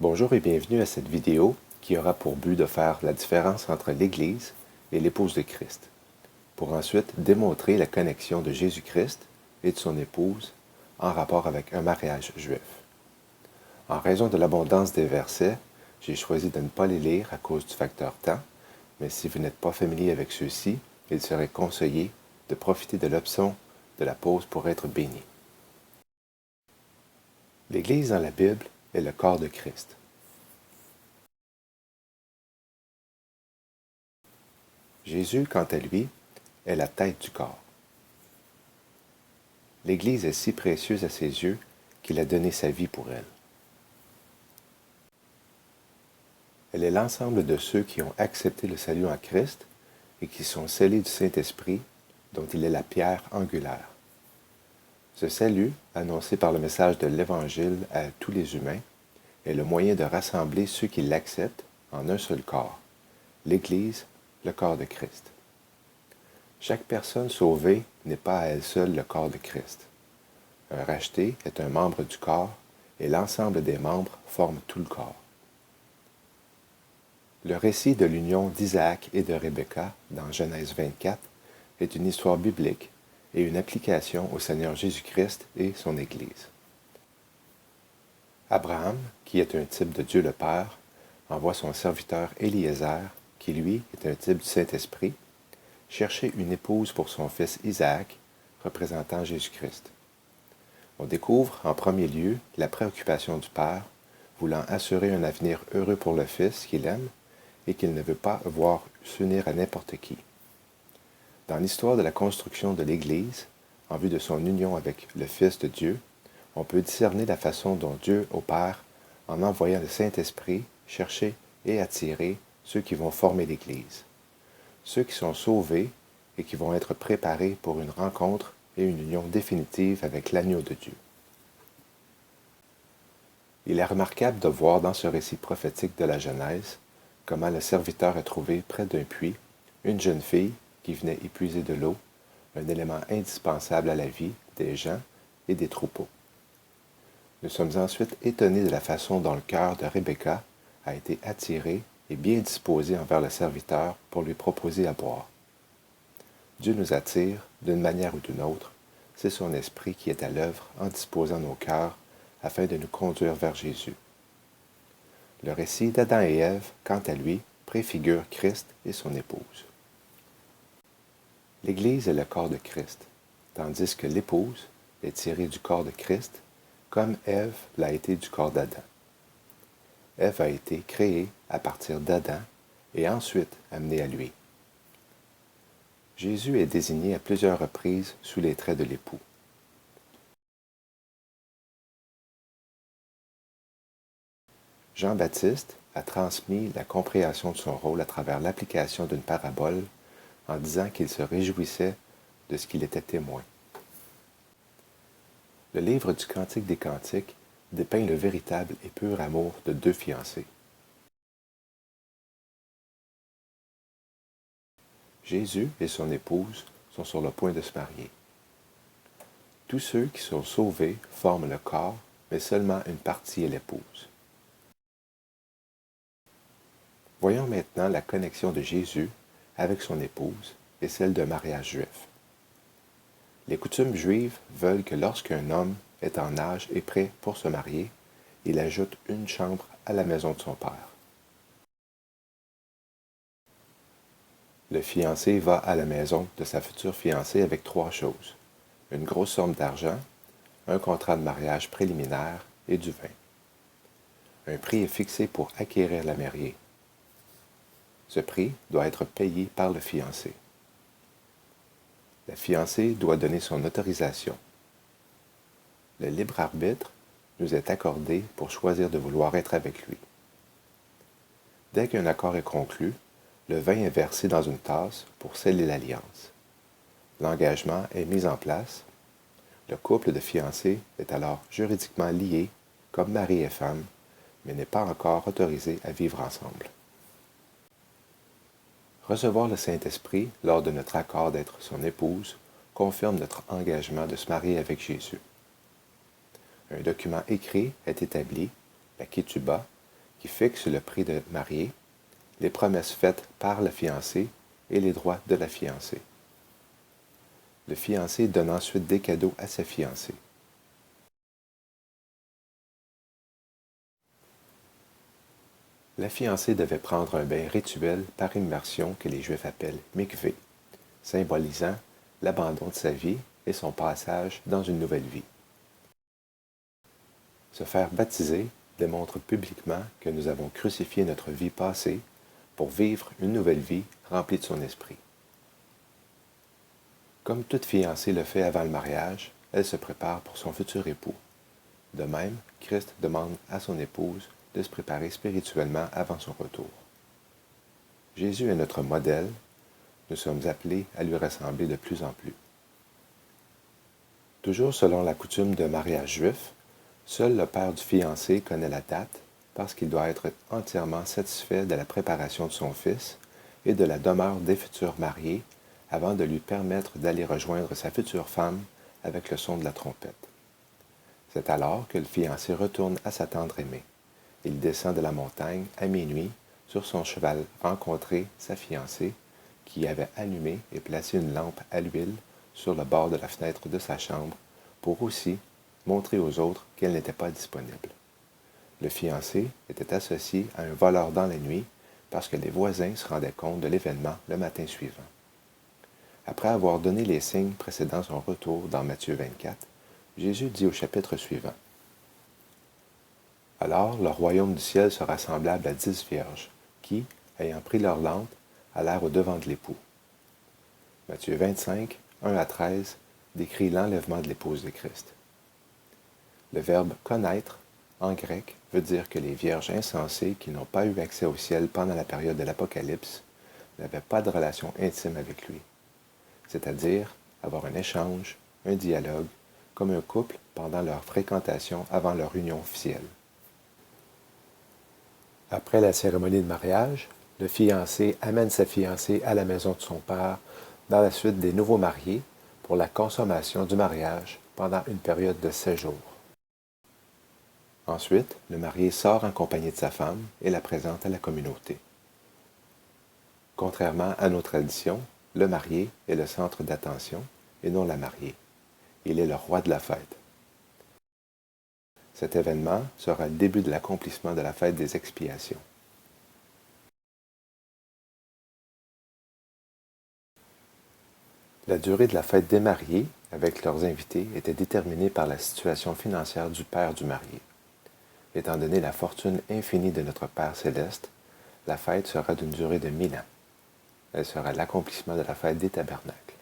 Bonjour et bienvenue à cette vidéo qui aura pour but de faire la différence entre l'Église et l'épouse de Christ, pour ensuite démontrer la connexion de Jésus-Christ et de son épouse en rapport avec un mariage juif. En raison de l'abondance des versets, j'ai choisi de ne pas les lire à cause du facteur temps, mais si vous n'êtes pas familier avec ceux-ci, il serait conseillé de profiter de l'option de la pause pour être béni. L'Église dans la Bible est le corps de Christ. Jésus, quant à lui, est la tête du corps. L'Église est si précieuse à ses yeux qu'il a donné sa vie pour elle. Elle est l'ensemble de ceux qui ont accepté le salut en Christ et qui sont scellés du Saint-Esprit, dont il est la pierre angulaire. Ce salut, annoncé par le message de l'Évangile à tous les humains, est le moyen de rassembler ceux qui l'acceptent en un seul corps, l'Église, le corps de Christ. Chaque personne sauvée n'est pas à elle seule le corps de Christ. Un racheté est un membre du corps et l'ensemble des membres forment tout le corps. Le récit de l'union d'Isaac et de Rebecca dans Genèse 24 est une histoire biblique et une application au Seigneur Jésus-Christ et son Église. Abraham, qui est un type de Dieu le Père, envoie son serviteur Éliézer, qui lui est un type du Saint-Esprit, chercher une épouse pour son fils Isaac, représentant Jésus-Christ. On découvre en premier lieu la préoccupation du Père, voulant assurer un avenir heureux pour le fils qu'il aime et qu'il ne veut pas voir s'unir à n'importe qui. Dans l'histoire de la construction de l'Église, en vue de son union avec le Fils de Dieu, on peut discerner la façon dont Dieu opère en envoyant le Saint-Esprit chercher et attirer ceux qui vont former l'Église, ceux qui sont sauvés et qui vont être préparés pour une rencontre et une union définitive avec l'agneau de Dieu. Il est remarquable de voir dans ce récit prophétique de la Genèse comment le serviteur a trouvé près d'un puits une jeune fille qui venait y puiser de l'eau, un élément indispensable à la vie des gens et des troupeaux. Nous sommes ensuite étonnés de la façon dont le cœur de Rebecca a été attiré et bien disposé envers le serviteur pour lui proposer à boire. Dieu nous attire d'une manière ou d'une autre, c'est son esprit qui est à l'œuvre en disposant nos cœurs afin de nous conduire vers Jésus. Le récit d'Adam et Ève, quant à lui, préfigure Christ et son épouse. L'Église est le corps de Christ, tandis que l'épouse est tirée du corps de Christ, comme Ève l'a été du corps d'Adam. Ève a été créée à partir d'Adam et ensuite amenée à lui. Jésus est désigné à plusieurs reprises sous les traits de l'époux. Jean-Baptiste a transmis la compréhension de son rôle à travers l'application d'une parabole en disant qu'il se réjouissait de ce qu'il était témoin. Le livre du Cantique des Cantiques dépeint le véritable et pur amour de deux fiancés. Jésus et son épouse sont sur le point de se marier. Tous ceux qui sont sauvés forment le corps, mais seulement une partie est l'épouse. Voyons maintenant la connexion de Jésus avec son épouse et celle d'un mariage juif. Les coutumes juives veulent que lorsqu'un homme est en âge et prêt pour se marier, il ajoute une chambre à la maison de son père. Le fiancé va à la maison de sa future fiancée avec trois choses: une grosse somme d'argent, un contrat de mariage préliminaire et du vin. Un prix est fixé pour acquérir la mariée. Ce prix doit être payé par le fiancé. La fiancée doit donner son autorisation. Le libre arbitre nous est accordé pour choisir de vouloir être avec lui. Dès qu'un accord est conclu, le vin est versé dans une tasse pour sceller l'alliance. L'engagement est mis en place. Le couple de fiancés est alors juridiquement lié comme mari et femme, mais n'est pas encore autorisé à vivre ensemble. Recevoir le Saint-Esprit lors de notre accord d'être son épouse confirme notre engagement de se marier avec Jésus. Un document écrit est établi, la ketubah, qui fixe le prix de mariée, les promesses faites par le fiancé et les droits de la fiancée. Le fiancé donne ensuite des cadeaux à sa fiancée. La fiancée devait prendre un bain rituel par immersion que les Juifs appellent mikvé, symbolisant l'abandon de sa vie et son passage dans une nouvelle vie. Se faire baptiser démontre publiquement que nous avons crucifié notre vie passée pour vivre une nouvelle vie remplie de son esprit. Comme toute fiancée le fait avant le mariage, elle se prépare pour son futur époux. De même, Christ demande à son épouse de se préparer spirituellement avant son retour. Jésus est notre modèle, nous sommes appelés à lui ressembler de plus en plus. Toujours selon la coutume de mariage juif, seul le père du fiancé connaît la date parce qu'il doit être entièrement satisfait de la préparation de son fils et de la demeure des futurs mariés avant de lui permettre d'aller rejoindre sa future femme avec le son de la trompette. C'est alors que le fiancé retourne à sa tendre aimée. Il descend de la montagne à minuit sur son cheval rencontrer sa fiancée qui avait allumé et placé une lampe à l'huile sur le bord de la fenêtre de sa chambre pour aussi montrer aux autres qu'elle n'était pas disponible. Le fiancé était associé à un voleur dans la nuit parce que les voisins se rendaient compte de l'événement le matin suivant. Après avoir donné les signes précédant son retour dans Matthieu 24, Jésus dit au chapitre suivant: « Alors le royaume du ciel sera semblable à 10 vierges qui, ayant pris leur lampe, allèrent au-devant de l'époux. » Matthieu 25, 1 à 13 décrit l'enlèvement de l'épouse de Christ. Le verbe « connaître » en grec veut dire que les vierges insensées qui n'ont pas eu accès au ciel pendant la période de l'Apocalypse n'avaient pas de relation intime avec lui, c'est-à-dire avoir un échange, un dialogue, comme un couple pendant leur fréquentation avant leur union officielle. Après la cérémonie de mariage, le fiancé amène sa fiancée à la maison de son père dans la suite des nouveaux mariés pour la consommation du mariage pendant une période de 7 jours. Ensuite, le marié sort en compagnie de sa femme et la présente à la communauté. Contrairement à nos traditions, le marié est le centre d'attention et non la mariée. Il est le roi de la fête. Cet événement sera le début de l'accomplissement de la fête des expiations. La durée de la fête des mariés, avec leurs invités, était déterminée par la situation financière du père du marié. Étant donné la fortune infinie de notre Père céleste, la fête sera d'une durée de 1000 ans. Elle sera l'accomplissement de la fête des tabernacles.